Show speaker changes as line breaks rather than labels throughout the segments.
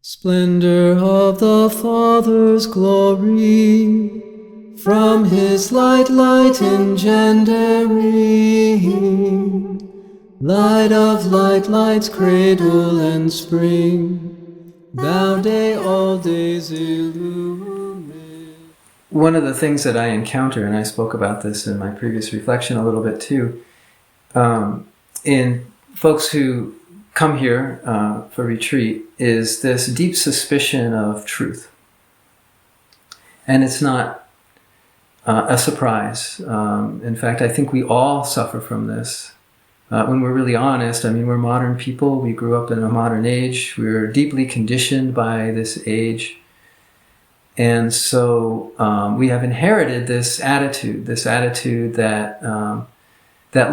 Splendor of the Father's glory, from his light engendering, light of light, light's cradle and spring, thou day all days illuminate. One of the things that I encounter, and I spoke about this in my previous reflection a little bit too, in folks who come here for retreat, is this deep suspicion of truth. And it's not a surprise. In fact, I think we all suffer from this. When we're really honest, I mean, we're modern people. We grew up in a modern age. We're deeply conditioned by this age. And so we have inherited this attitude that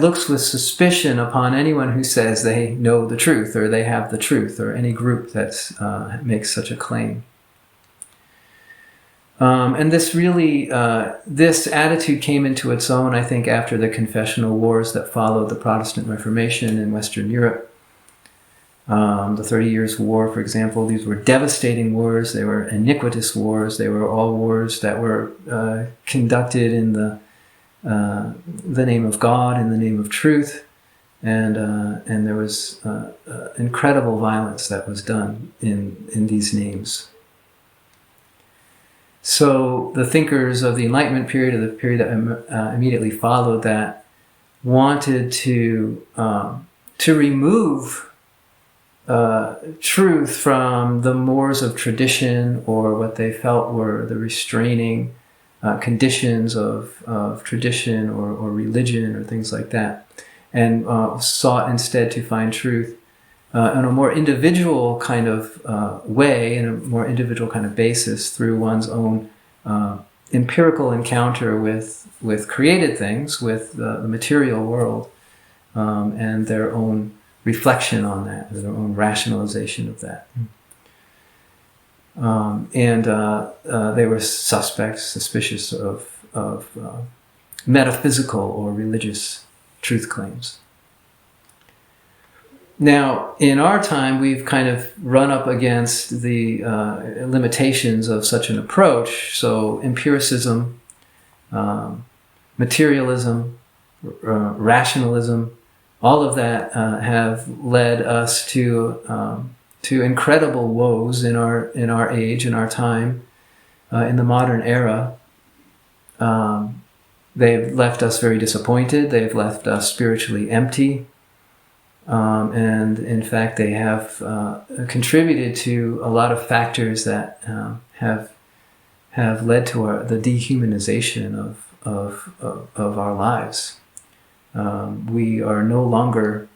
looks with suspicion upon anyone who says they know the truth or they have the truth, or any group that makes such a claim. And this really, this attitude came into its own, I think, after the confessional wars that followed the Protestant Reformation in Western Europe. The 30 Years' War, for example, these were devastating wars. They were iniquitous wars. They were all wars that were conducted in the name of God, in the name of truth, and there was incredible violence that was done in these names. So the thinkers of the Enlightenment period, or the period that immediately followed that, wanted to remove truth from the mores of tradition, or what they felt were the restraining conditions of tradition or religion or things like that, and sought instead to find truth on a more individual kind of way, in a more individual kind of basis, through one's own empirical encounter with created things, with the material world, and their own reflection on that, their own rationalization of that. They were suspicious of metaphysical or religious truth claims. Now, in our time, we've kind of run up against the limitations of such an approach. So empiricism, materialism, rationalism, all of that have led us to incredible woes in our age, in our time, in the modern era. They've left us very disappointed. They've left us spiritually empty. And in fact, they have contributed to a lot of factors that have led to the dehumanization of our lives. We are no longer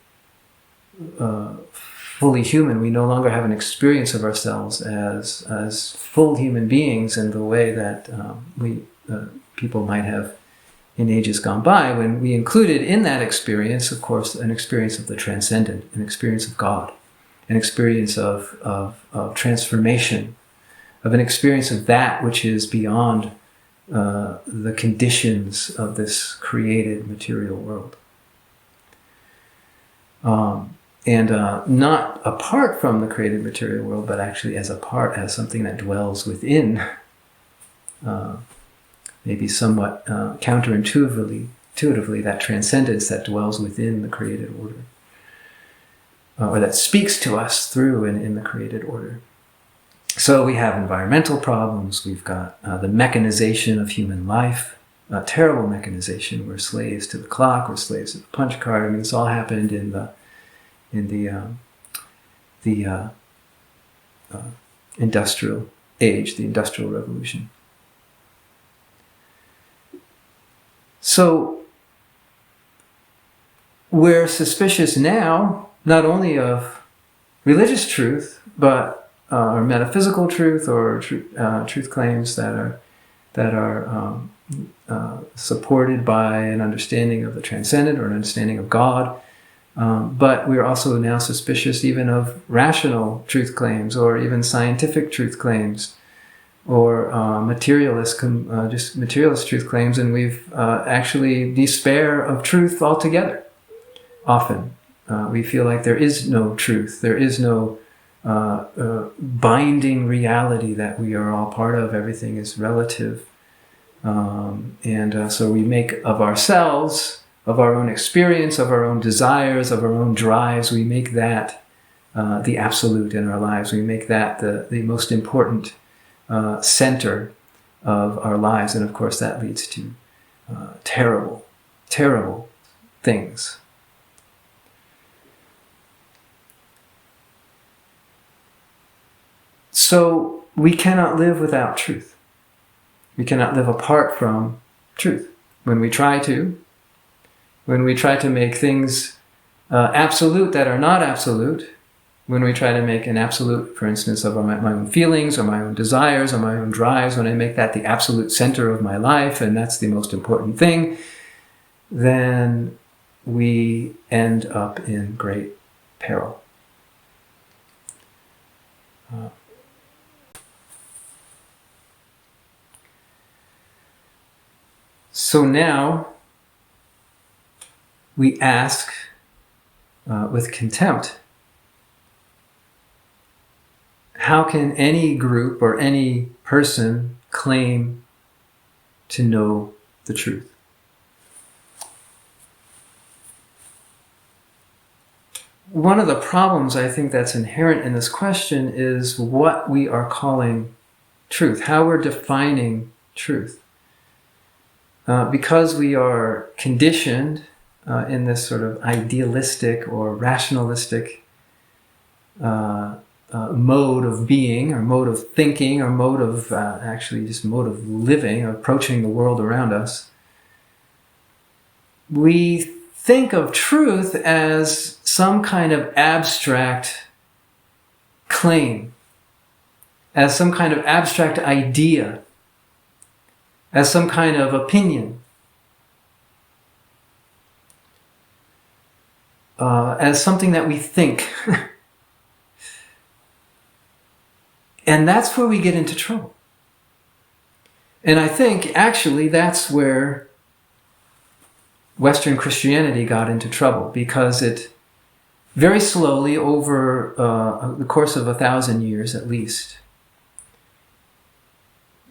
fully human. We no longer have an experience of ourselves as full human beings in the way that people might have in ages gone by, when we included in that experience, of course, an experience of the transcendent, an experience of God, an experience of transformation, of an experience of that which is beyond the conditions of this created material world. And not apart from the created material world, but actually as something that dwells within, maybe somewhat counterintuitively, that transcendence that dwells within the created order, or that speaks to us through and in the created order. So we have environmental problems. We've got the mechanization of human life, a terrible mechanization. We're slaves to the clock. We're slaves to the punch card. I mean, this all happened in the industrial age, the Industrial Revolution. So we're suspicious now, not only of religious truth, but or metaphysical truth, or truth claims that are supported by an understanding of the transcendent or an understanding of God. But we're also now suspicious even of rational truth claims, or even scientific truth claims, or materialist truth claims, and we've actually despair of truth altogether. Often we feel like there is no truth, there is no binding reality that we are all part of. Everything is relative. So we make of ourselves, of our own experience, of our own desires, of our own drives, we make that the absolute in our lives. We make that the most important center of our lives. And of course that leads to terrible, terrible things. So we cannot live without truth. We cannot live apart from truth. When we try to make things absolute that are not absolute, when we try to make an absolute, for instance, of my own feelings or my own desires or my own drives, when I make that the absolute center of my life and that's the most important thing, then we end up in great peril. So now we ask with contempt, how can any group or any person claim to know the truth? One of the problems I think that's inherent in this question is what we are calling truth, how we're defining truth. Because we are conditioned in this sort of idealistic or rationalistic mode of being, or mode of thinking, or mode of actually just mode of living, or approaching the world around us, we think of truth as some kind of abstract claim, as some kind of abstract idea, as some kind of opinion, as something that we think. And that's where we get into trouble. And I think actually that's where Western Christianity got into trouble, because it very slowly, over the course of 1,000 years at least,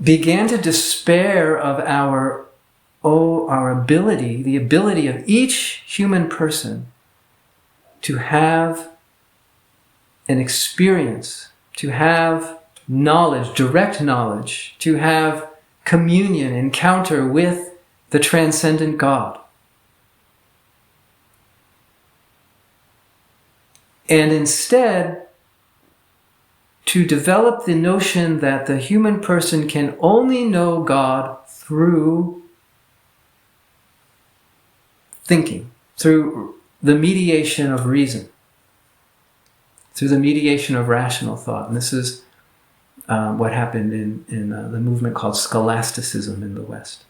began to despair of our ability, the ability of each human person to have an experience, to have knowledge, direct knowledge, to have communion, encounter with the transcendent God. And instead, to develop the notion that the human person can only know God through thinking, through the mediation of reason, through the mediation of rational thought. And this is what happened in the movement called scholasticism in the West.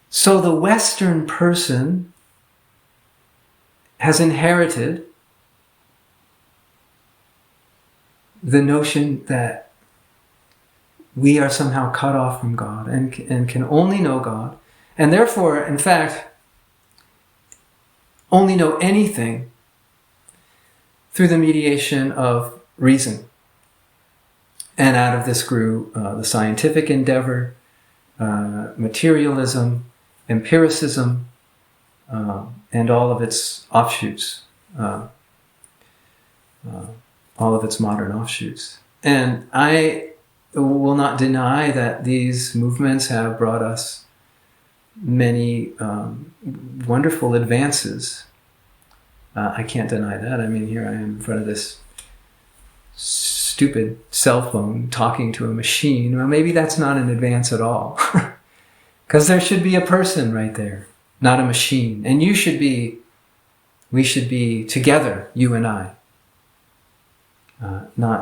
So the Western person has inherited the notion that we are somehow cut off from God and can only know God, and therefore, in fact, only know anything through the mediation of reason. And out of this grew the scientific endeavor, materialism, empiricism, and all of its offshoots, all of its modern offshoots. And I will not deny that these movements have brought us many wonderful advances. I can't deny that. I mean, here I am in front of this stupid cell phone talking to a machine. Well, maybe that's not an advance at all. Because there should be a person right there, not a machine. And we should be together, you and I.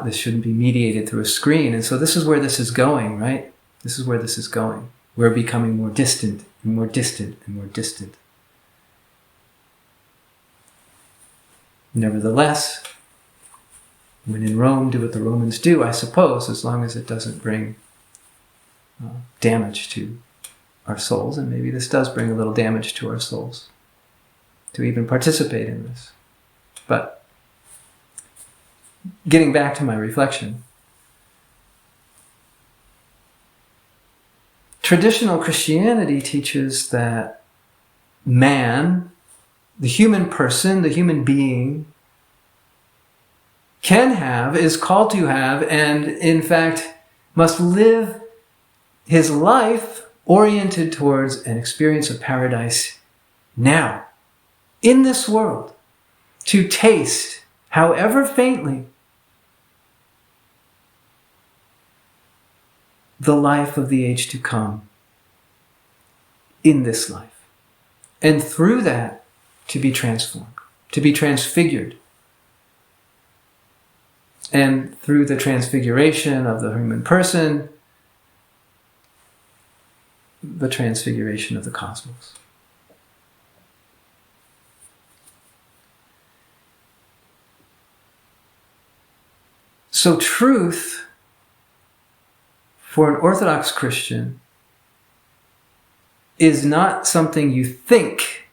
This shouldn't be mediated through a screen. And so this is where this is going, right? This is where this is going. We're becoming more distant and more distant and more distant. Nevertheless, when in Rome, do what the Romans do, I suppose, as long as it doesn't bring damage to our souls. And maybe this does bring a little damage to our souls.
to even participate in this. But getting back to my reflection, traditional Christianity teaches that man, the human person, the human being, can have, is called to have, and in fact must live his life oriented towards an experience of paradise now, in this world, to taste, however faintly, the life of the age to come in this life. And through that, to be transformed, to be transfigured. And through the transfiguration of the human person, the transfiguration of the cosmos. So truth, for an Orthodox Christian, is not something you think.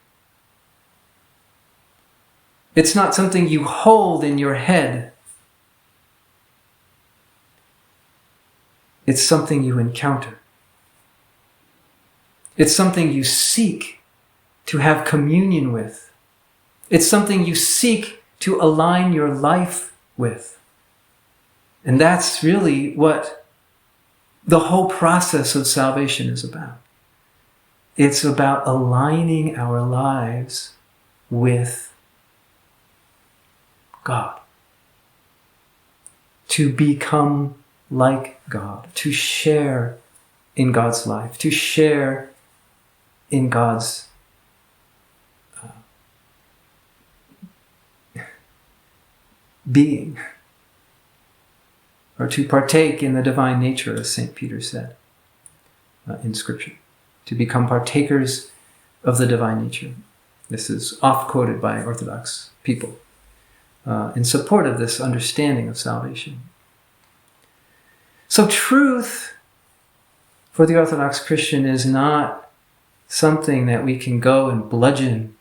It's not something you hold in your head. It's something you encounter. It's something you seek to have communion with. It's something you seek to align your life with. And that's really what the whole process of salvation is about. It's about aligning our lives with God. To become like God, to share in God's life, to share in God's being, or to partake in the divine nature, as St. Peter said in Scripture, to become partakers of the divine nature. This is oft quoted by Orthodox people in support of this understanding of salvation. So truth for the Orthodox Christian is not something that we can go and bludgeon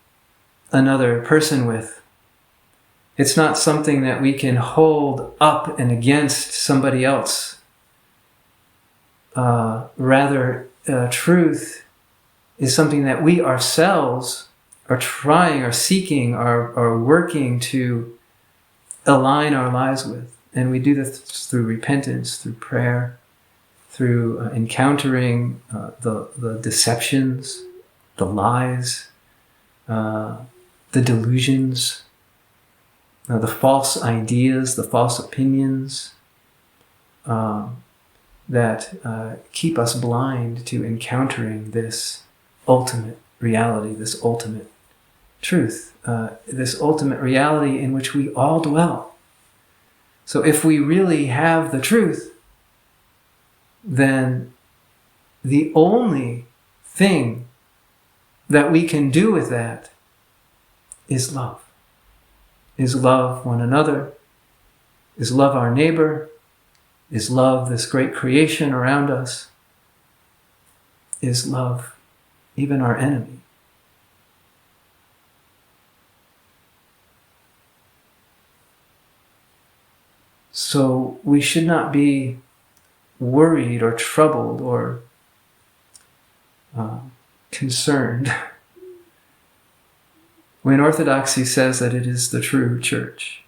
another person with. It's not something that we can hold up and against somebody else. Rather, truth is something that we ourselves are trying, are seeking, are working to align our lives with. And we do this through repentance, through prayer, through encountering the deceptions, the lies, the delusions, the false ideas, the false opinions that keep us blind to encountering this ultimate reality, this ultimate truth, this ultimate reality in which we all dwell. So if we really have the truth, then the only thing that we can do with that is love. Is love one another, is love our neighbor, is love this great creation around us, is love even our enemy. So we should not be worried or troubled or concerned when Orthodoxy says that it is the true church.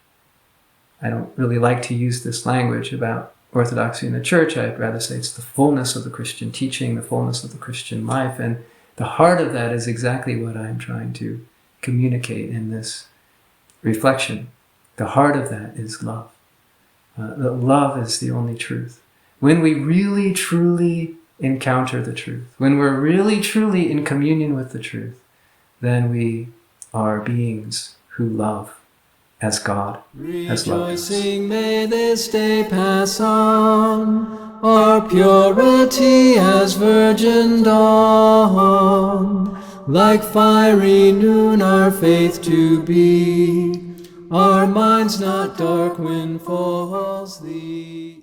I don't really like to use this language about Orthodoxy in the church. I'd rather say it's the fullness of the Christian teaching, the fullness of the Christian life, and the heart of that is exactly what I'm trying to communicate in this reflection. The heart of that is love. That love is the only truth. When we really, truly encounter the truth, when we're really, truly in communion with the truth, then we are beings who love as God has loved us.
Rejoicing may this day pass on, our purity as virgin dawn, like fiery noon our faith to be, our minds not dark when falls the